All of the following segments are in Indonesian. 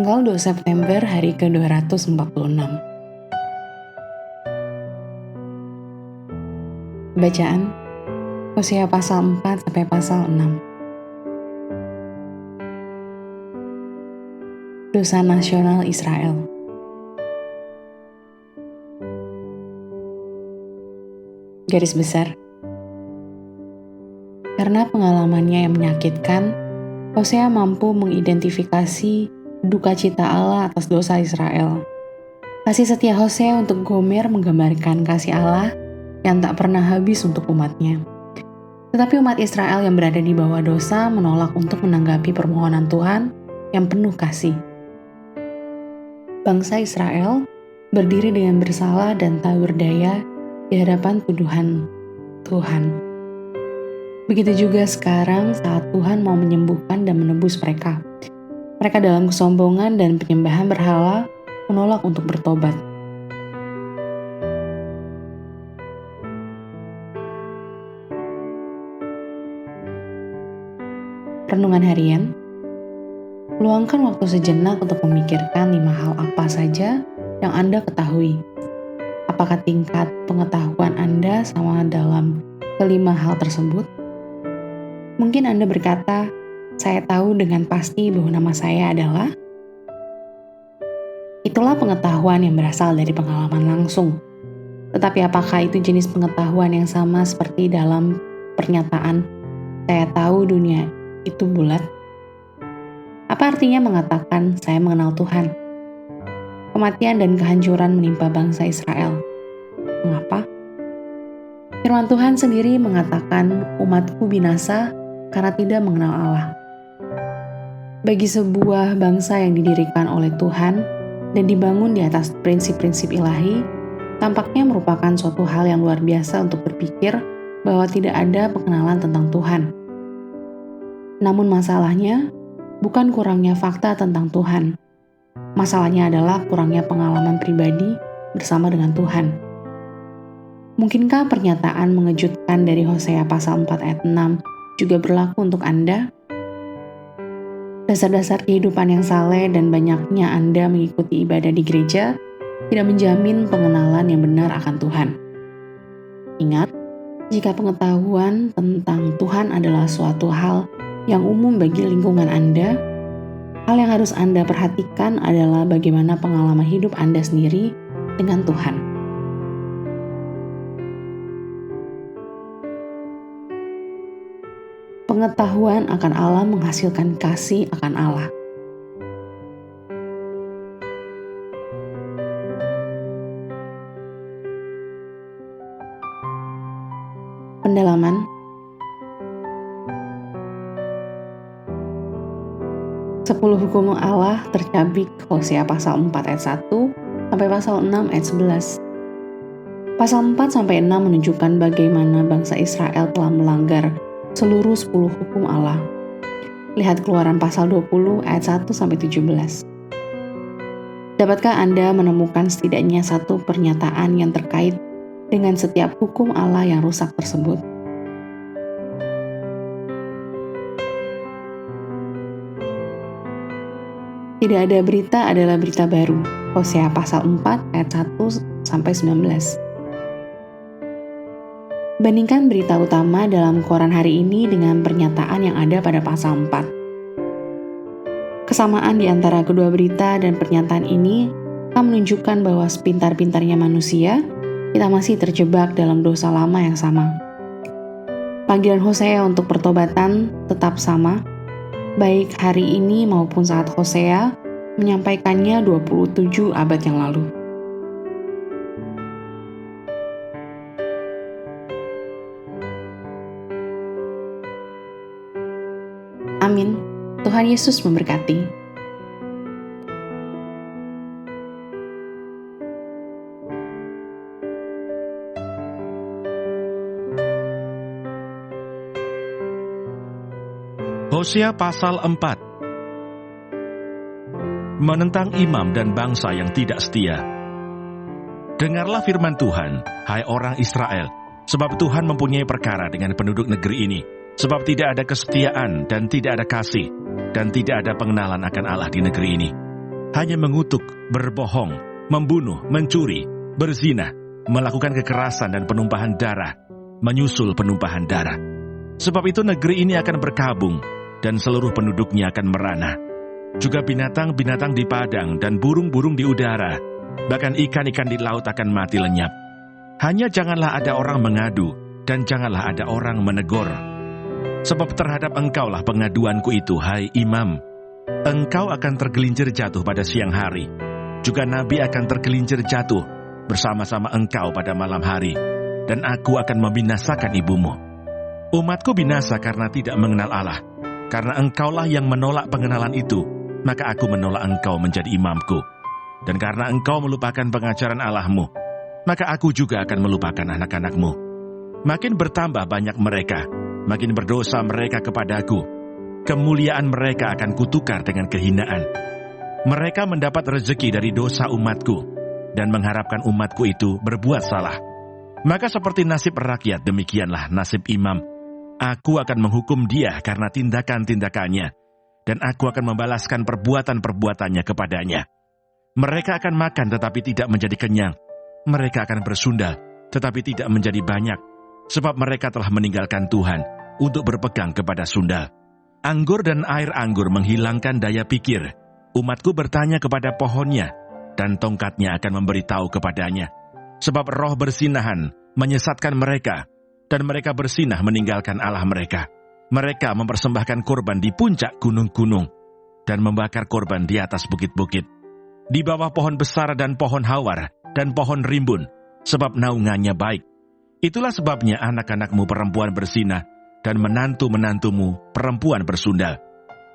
Tanggal 2 September hari ke-246. Bacaan Hosea pasal 4 sampai pasal 6. Dosa nasional Israel. Garis besar. Karena pengalamannya yang menyakitkan, Hosea mampu mengidentifikasi duka cita Allah atas dosa Israel. Kasih setia Hosea untuk Gomer menggambarkan kasih Allah yang tak pernah habis untuk umatnya. Tetapi umat Israel yang berada di bawah dosa menolak untuk menanggapi permohonan Tuhan yang penuh kasih. Bangsa Israel berdiri dengan bersalah dan tak berdaya di hadapan tuduhan Tuhan. Begitu juga sekarang saat Tuhan mau menyembuhkan dan menebus mereka. Mereka dalam kesombongan dan penyembahan berhala menolak untuk bertobat. Renungan harian. Luangkan waktu sejenak untuk memikirkan 5 hal apa saja yang Anda ketahui. Apakah tingkat pengetahuan Anda sama dalam kelima hal tersebut? Mungkin Anda berkata, saya tahu dengan pasti bahwa nama saya adalah. Itulah pengetahuan yang berasal dari pengalaman langsung. Tetapi apakah itu jenis pengetahuan yang sama seperti dalam pernyataan, saya tahu dunia itu bulat? Apa artinya mengatakan saya mengenal Tuhan? Kematian dan kehancuran menimpa bangsa Israel. Mengapa? Firman Tuhan sendiri mengatakan umatku binasa karena tidak mengenal Allah. Bagi sebuah bangsa yang didirikan oleh Tuhan dan dibangun di atas prinsip-prinsip ilahi, tampaknya merupakan suatu hal yang luar biasa untuk berpikir bahwa tidak ada pengenalan tentang Tuhan. Namun masalahnya bukan kurangnya fakta tentang Tuhan. Masalahnya adalah kurangnya pengalaman pribadi bersama dengan Tuhan. Mungkinkah pernyataan mengejutkan dari Hosea pasal 4 ayat 6 juga berlaku untuk Anda? Dasar-dasar kehidupan yang saleh dan banyaknya Anda mengikuti ibadah di gereja tidak menjamin pengenalan yang benar akan Tuhan. Ingat, jika pengetahuan tentang Tuhan adalah suatu hal yang umum bagi lingkungan Anda, hal yang harus Anda perhatikan adalah bagaimana pengalaman hidup Anda sendiri dengan Tuhan. Pengetahuan akan Allah menghasilkan kasih akan Allah. Pendalaman. 10 hukum Allah tercabik Hosea pasal 4 ayat 1 sampai pasal 6 ayat 11. Pasal 4 sampai 6 menunjukkan bagaimana bangsa Israel telah melanggar seluruh 10 hukum Allah. Lihat Keluaran pasal 20 ayat 1 sampai 17. Dapatkah Anda menemukan setidaknya satu pernyataan yang terkait dengan setiap hukum Allah yang rusak tersebut? Tidak ada berita adalah berita baru. Hosea pasal 4 ayat 1 sampai 19. Bandingkan berita utama dalam koran hari ini dengan pernyataan yang ada pada pasal 4. Kesamaan di antara kedua berita dan pernyataan ini akan menunjukkan bahwa sepintar-pintarnya manusia, kita masih terjebak dalam dosa lama yang sama. Panggilan Hosea untuk pertobatan tetap sama, baik hari ini maupun saat Hosea menyampaikannya 27 abad yang lalu. Amin. Tuhan Yesus memberkati. Hosea pasal 4. Menentang imam dan bangsa yang tidak setia. Dengarlah firman Tuhan, hai orang Israel, sebab Tuhan mempunyai perkara dengan penduduk negeri ini. Sebab tidak ada kesetiaan dan tidak ada kasih, dan tidak ada pengenalan akan Allah di negeri ini. hanya mengutuk, berbohong, membunuh, mencuri, berzina, melakukan kekerasan dan penumpahan darah, menyusul penumpahan darah. Sebab itu negeri ini akan berkabung, dan seluruh penduduknya akan merana. Juga binatang-binatang di padang dan burung-burung di udara, bahkan ikan-ikan di laut akan mati lenyap. Hanya janganlah ada orang mengadu, dan janganlah ada orang menegur. Sebab terhadap engkaulah pengaduanku itu, hai imam. Engkau akan tergelincir jatuh pada siang hari. Juga nabi akan tergelincir jatuh bersama-sama engkau pada malam hari. Dan aku akan membinasakan ibumu. Umatku binasa karena tidak mengenal Allah. Karena engkaulah yang menolak pengenalan itu, maka aku menolak engkau menjadi imamku. Dan karena engkau melupakan pengajaran Allahmu, maka aku juga akan melupakan anak-anakmu. Makin bertambah banyak mereka, makin berdosa mereka kepadaku. Kemuliaan mereka akan kutukar dengan kehinaan. Mereka mendapat rezeki dari dosa umatku, dan mengharapkan umatku itu berbuat salah. Maka seperti nasib rakyat, demikianlah nasib imam. Aku akan menghukum dia karena tindakan-tindakannya, dan aku akan membalaskan perbuatan-perbuatannya kepadanya. Mereka akan makan tetapi tidak menjadi kenyang. Mereka akan bersundal tetapi tidak menjadi banyak, sebab mereka telah meninggalkan Tuhan untuk berpegang kepada sundal. Anggur dan air anggur menghilangkan daya pikir. Umatku bertanya kepada pohonnya, dan tongkatnya akan memberitahu kepadanya. Sebab roh bersinahan menyesatkan mereka, dan mereka bersinah meninggalkan Allah mereka. Mereka mempersembahkan korban di puncak gunung-gunung, dan membakar korban di atas bukit-bukit, di bawah pohon besar dan pohon hawar, dan pohon rimbun, sebab naungannya baik. Itulah sebabnya anak-anakmu perempuan bersinah, dan menantu-menantumu perempuan bersundal.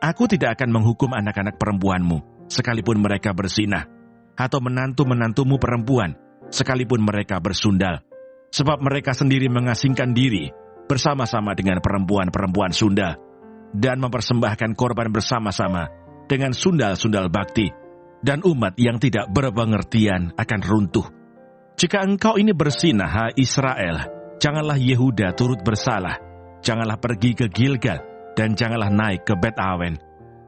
Aku tidak akan menghukum anak-anak perempuanmu, sekalipun mereka bersinah, atau menantu-menantumu perempuan, sekalipun mereka bersundal. Sebab mereka sendiri mengasingkan diri bersama-sama dengan perempuan-perempuan sundal, dan mempersembahkan korban bersama-sama dengan sundal-sundal bakti, dan umat yang tidak berpengertian akan runtuh. Jika engkau ini bersinah, hai Israel, janganlah Yehuda turut bersalah. Janganlah pergi ke Gilgal, dan janganlah naik ke Bet Awen,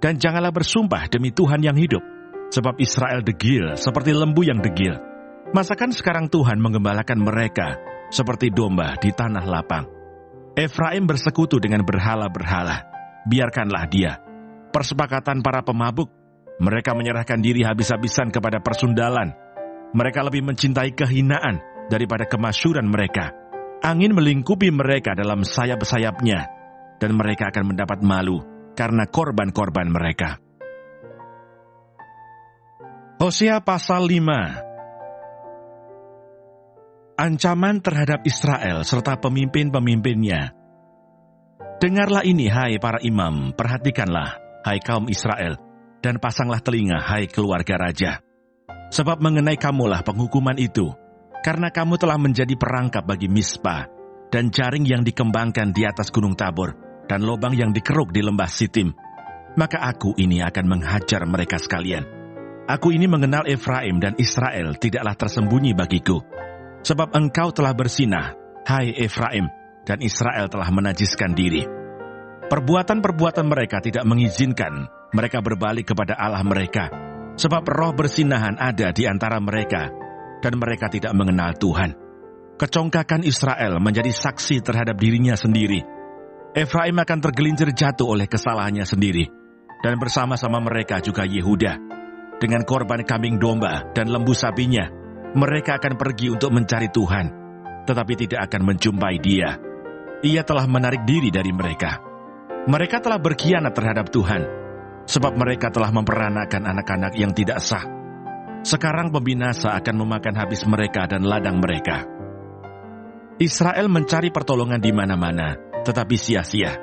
dan janganlah bersumpah demi Tuhan yang hidup, sebab Israel degil seperti lembu yang degil. Masakan sekarang Tuhan menggembalakan mereka seperti domba di tanah lapang. Efraim bersekutu dengan berhala-berhala, biarkanlah dia. Persepakatan para pemabuk, mereka menyerahkan diri habis-habisan kepada persundalan. Mereka lebih mencintai kehinaan daripada kemasyhuran mereka. Angin melingkupi mereka dalam sayap-sayapnya, dan mereka akan mendapat malu karena korban-korban mereka. Hosea pasal 5. Ancaman terhadap Israel serta pemimpin-pemimpinnya. Dengarlah ini, hai para imam, perhatikanlah, hai kaum Israel, dan pasanglah telinga, hai keluarga raja. Sebab mengenai kamulah penghukuman itu, karena kamu telah menjadi perangkap bagi Mispa, dan jaring yang dikembangkan di atas gunung Tabor, dan lobang yang dikeruk di lembah Sitim. Maka aku ini akan menghajar mereka sekalian. Aku ini mengenal Efraim dan Israel tidaklah tersembunyi bagiku. Sebab engkau telah bersinah, hai Efraim, dan Israel telah menajiskan diri. Perbuatan-perbuatan mereka tidak mengizinkan mereka berbalik kepada Allah mereka. Sebab roh bersinahan ada di antara mereka, dan mereka tidak mengenal Tuhan. Kecongkakan Israel menjadi saksi terhadap dirinya sendiri. Efraim akan tergelincir jatuh oleh kesalahannya sendiri, dan bersama-sama mereka juga Yehuda. Dengan korban kambing domba dan lembu sapinya, mereka akan pergi untuk mencari Tuhan, tetapi tidak akan menjumpai Dia. Ia telah menarik diri dari mereka. Mereka telah berkhianat terhadap Tuhan, sebab mereka telah memperanakan anak-anak yang tidak sah. Sekarang pembinasa akan memakan habis mereka dan ladang mereka. Israel mencari pertolongan di mana-mana, tetapi sia-sia.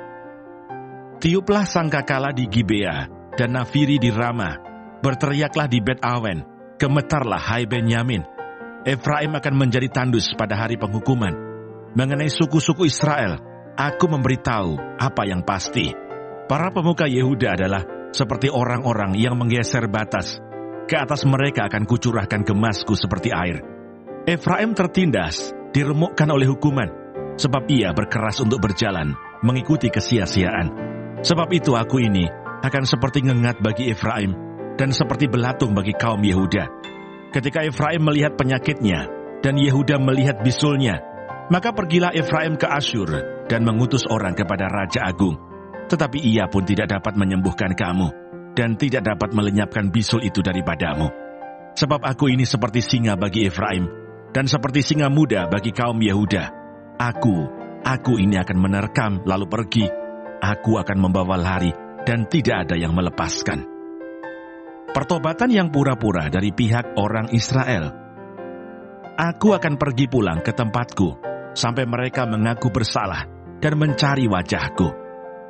Tiuplah sangkakala di Gibea dan nafiri di Rama. Berteriaklah di Bet Awen, gemetarlah hai Benyamin. Efraim akan menjadi tandus pada hari penghukuman. Mengenai suku-suku Israel, aku memberitahu apa yang pasti. Para pemuka Yehuda adalah seperti orang-orang yang menggeser batas. Ke atas mereka akan kucurahkan gemasku seperti air. Efraim tertindas, diremukkan oleh hukuman, sebab ia berkeras untuk berjalan, mengikuti kesia-siaan. Sebab itu aku ini akan seperti ngengat bagi Efraim, dan seperti belatung bagi kaum Yehuda. Ketika Efraim melihat penyakitnya dan Yehuda melihat bisulnya, maka pergilah Efraim ke Asyur dan mengutus orang kepada Raja Agung. Tetapi ia pun tidak dapat menyembuhkan kamu dan tidak dapat melenyapkan bisul itu daripadamu. Sebab aku ini seperti singa bagi Efraim dan seperti singa muda bagi kaum Yehuda. Aku ini akan menerkam lalu pergi. Aku akan membawa lari dan tidak ada yang melepaskan. Pertobatan yang pura-pura dari pihak orang Israel. Aku akan pergi pulang ke tempatku sampai mereka mengaku bersalah dan mencari wajahku.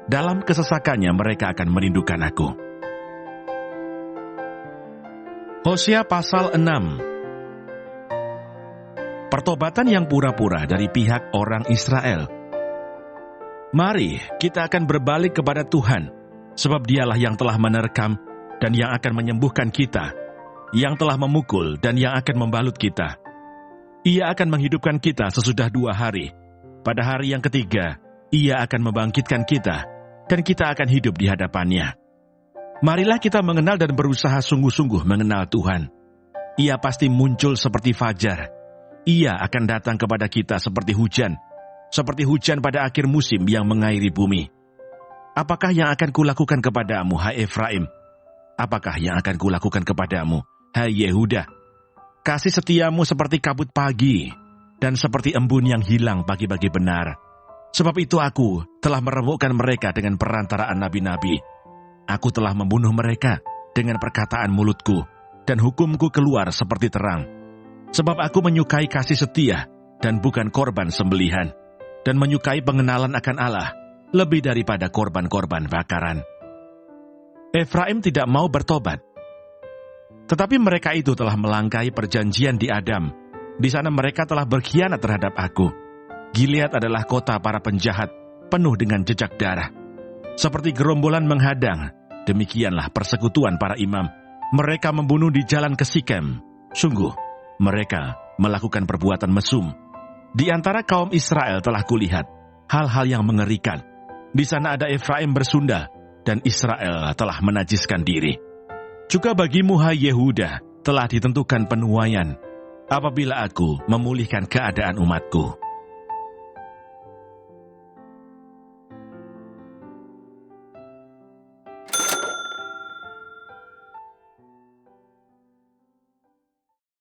Dalam kesesakannya mereka akan merindukan aku. Hosea pasal 6. Pertobatan yang pura-pura dari pihak orang Israel. Mari kita akan berbalik kepada Tuhan, sebab Dialah yang telah menerkam dan yang akan menyembuhkan kita, yang telah memukul dan yang akan membalut kita. Ia akan menghidupkan kita sesudah 2 hari. Pada hari yang ketiga, Ia akan membangkitkan kita, dan kita akan hidup di hadapannya. Marilah kita mengenal dan berusaha sungguh-sungguh mengenal Tuhan. Ia pasti muncul seperti fajar. Ia akan datang kepada kita seperti hujan pada akhir musim yang mengairi bumi. Apakah yang akan kulakukan kepadamu, hai Efraim? Apakah yang akan kulakukan kepadamu, hai Yehuda? Kasih setiamu seperti kabut pagi, dan seperti embun yang hilang pagi-pagi benar. Sebab itu aku telah meremukkan mereka dengan perantaraan nabi-nabi. Aku telah membunuh mereka dengan perkataan mulutku, dan hukumku keluar seperti terang. Sebab aku menyukai kasih setia, dan bukan korban sembelihan, dan menyukai pengenalan akan Allah, lebih daripada korban-korban bakaran. Efraim tidak mau bertobat. Tetapi mereka itu telah melangkahi perjanjian di Adam. Di sana mereka telah berkhianat terhadap aku. Gilead adalah kota para penjahat, penuh dengan jejak darah. Seperti gerombolan menghadang, demikianlah persekutuan para imam. Mereka membunuh di jalan ke Sikem. Sungguh, mereka melakukan perbuatan mesum. Di antara kaum Israel telah kulihat hal-hal yang mengerikan. Di sana ada Efraim bersundal, dan Israel telah menajiskan diri. Juga bagimu, hai Yehuda, telah ditentukan penuaian, apabila aku memulihkan keadaan umatku.